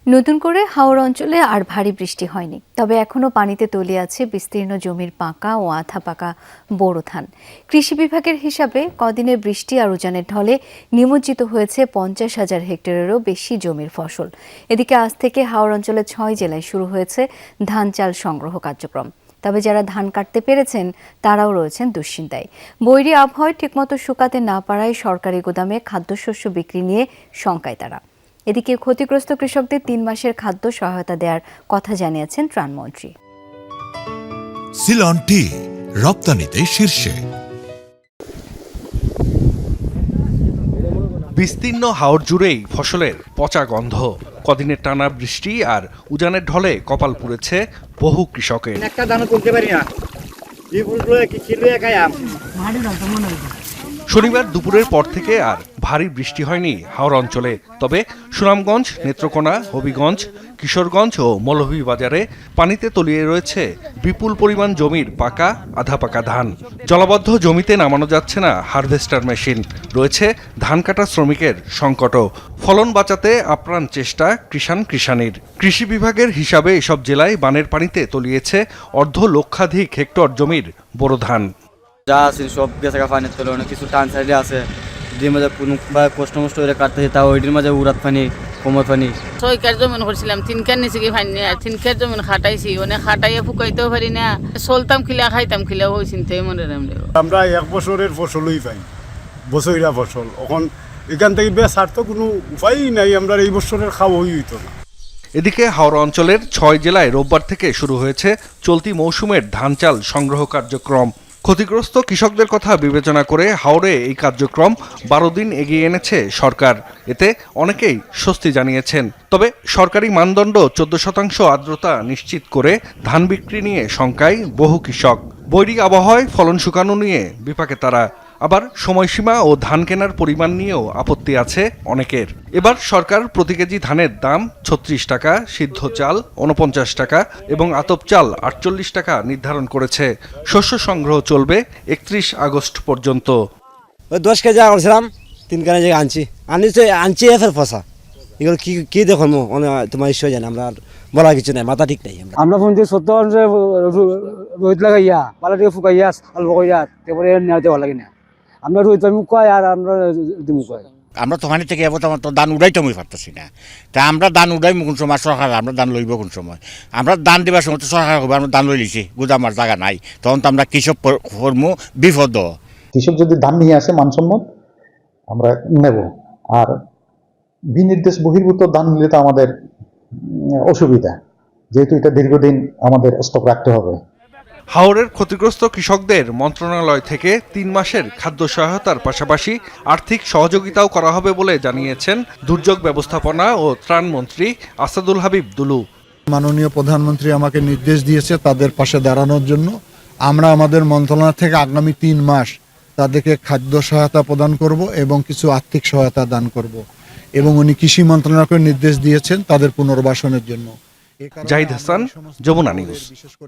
নতুন করে হাওড় অঞ্চলে আর ভারী বৃষ্টি হয়নি, তবে এখনও পানিতে তলিয়ে আছে বিস্তীর্ণ জমির পাকা ও আধা পাকা বোরো ধান। কৃষি বিভাগের হিসাবে কদিনের বৃষ্টি আর উজানের ঢলে নিমজ্জিত হয়েছে 50,000 হেক্টরেরও বেশি জমির ফসল। এদিকে আজ থেকে হাওড় অঞ্চলের 6 জেলায় শুরু হয়েছে ধান চাল সংগ্রহ কার্যক্রম। তবে যারা ধান কাটতে পেরেছেন তারাও রয়েছেন দুশ্চিন্তায়। বৈরী আবহাওয়ায় ঠিকমতো শুকাতে না পারায় সরকারি গুদামে খাদ্যশস্য বিক্রি নিয়ে শঙ্কায় তারা। এদিকে ক্ষতিগ্রস্ত কৃষকদের 3 মাসের খাদ্য সহায়তা দেওয়ার কথা জানিয়েছেন ত্রাণমন্ত্রী। সিলন টি রপ্তানিতে শীর্ষে। বিস্তীর্ণ হাওর জুড়েই ফসলের পচা গন্ধ। কদিনের টানা বৃষ্টি আর উজানের ঢলে কপাল পুড়েছে বহু কৃষকের। একটা দানা তুলতে পারি না, শনিবার দুপুরের পর থেকে আর ভারী বৃষ্টি হয়নি হাওড় অঞ্চলে। তবে সুনামগঞ্জ, নেত্রকোনা, হবিগঞ্জ, কিশোরগঞ্জ ও মৌলভীবাজারে পানিতে তলিয়ে রয়েছে বিপুল পরিমাণ জমির পাকা আধা পাকা ধান। জলাবদ্ধ জমিতে নামানো যাচ্ছে না হারভেস্টার মেশিন, রয়েছে ধান কাটা শ্রমিকের সংকটও। ফলন বাঁচাতে আপ্রাণ চেষ্টা কৃষাণীর। কৃষি বিভাগের হিসাবে এসব জেলায় বানের পানিতে তলিয়েছে অর্ধলক্ষাধিক হেক্টর জমির বোরো ধান। যা আছে সব গেছে পানি তোলে, অনেক কিছু টান সাইডে আছে যেটির মাঝে বা কষ্ট মষ্ট করে কাটতেছে, তাও ওইটির মাঝে উড়াত পানি, কোমর পানি। 6 কের জমিন করছিলাম, 3 কের নিচে কি পানি আর 3 কের জমিন খাটাইছি, অনেক খাটাইয়া ফুকাইতেও পারি না, চলতাম খিলা খাইতাম খিলা, ওই চিন্তাই মনে রামলে। আমরা 1 বছরের ফসলই পাই, বছরিয়া ফসল। এখন এখান থেকে বেচার তো কোনো উপায়ই নাই, আমরা এই বছরের খাওয়াই হইতো না। এদিকে হাওড়া অঞ্চলের 6 জেলায় রোববার থেকে শুরু হয়েছে চলতি মৌসুমের ধান চাল সংগ্রহ কার্যক্রম। ক্ষতিগ্রস্ত কৃষকদের কথা বিবেচনা করে হাওড়ে এই কার্যক্রম 12 দিন এগিয়ে এনেছে সরকার। এতে অনেকেই স্বস্তি জানিয়েছেন। তবে সরকারি মানদণ্ড 14% আর্দ্রতা নিশ্চিত করে ধান বিক্রি নিয়ে শঙ্কায় বহু কৃষক। বৈরী আবহাওয়ায় ফলন শুকানো নিয়ে বিপাকে তারা। আবার সময়সীমা ও ধান কেনার পরিমাণ নিয়েও আপত্তি আছে অনেকের। এবার সরকার প্রতি কেজি ধানের দাম 36 টাকা, সিদ্ধ চাল 49 টাকা এবং আতপ চাল 48 টাকা নির্ধারণ করেছে। শস্য সংগ্রহ চলবে 31 আগস্ট পর্যন্ত। 10 কেজি করছিলাম, 3 কেজি আনছি এফের ফসা। এগুলো কি দেখো তোমার ঈশ্বর জানে, আমরা বলা কিছু নাই, মাথা ঠিক নাই। আমরা পঞ্চাশ 70 রোহিত লাগাইয়া পালা থেকে ফুকাইয়া অল্প কইয়া তারপরে নেওয়াতে ভালো লাগে না। আমরা রোহিত মুখ কয় আর আমরা মুখ কয়। আমরা তো ওখানে থেকে তো ধান উড়াইতে আমি পারতেছি না। তা আমরা ধান উড়াই কোন সময় সরকার, আমরা ধান লইব কোন সময়? আমরা ধান দেবার সময় তো সরকার হবে, আমরা ধান লই লিছি, গুদামার জায়গা নাই, তখন তো আমরা কৃষক কর্ম বিপদ। কৃষক যদি ধান নিয়ে আসে মানসম্মত, আমরা নেব। আর বিনির্দেশ বহির্ভূত ধান নিলে তো আমাদের অসুবিধা, যেহেতু এটা দীর্ঘদিন আমাদের স্টক রাখতে হবে। হাওরের ক্ষতিগ্রস্ত কৃষকদের মন্ত্রণালয় থেকে 3 মাসের খাদ্য সহায়তার পাশাপাশি আর্থিক সহযোগিতাও করা হবে বলে জানিয়েছেন দুর্যোগ ব্যবস্থাপনা ও ত্রাণমন্ত্রী আসাদুল হাবিব দুলু। মাননীয় প্রধানমন্ত্রী আমাকে নির্দেশ দিয়েছে তাদের পাশে দাঁড়ানোর জন্য। আমরা আমাদের মন্ত্রণালয় থেকে আগামী 3 মাস তাদেরকে খাদ্য সহায়তা প্রদান করব এবং কিছু আর্থিক সহায়তা দান করব, এবং উনি কৃষি মন্ত্রণালয়কে নির্দেশ দিয়েছেন তাদের পুনর্বাসনের জন্য। জাহিদ হাসান, যমুনা নিউজ।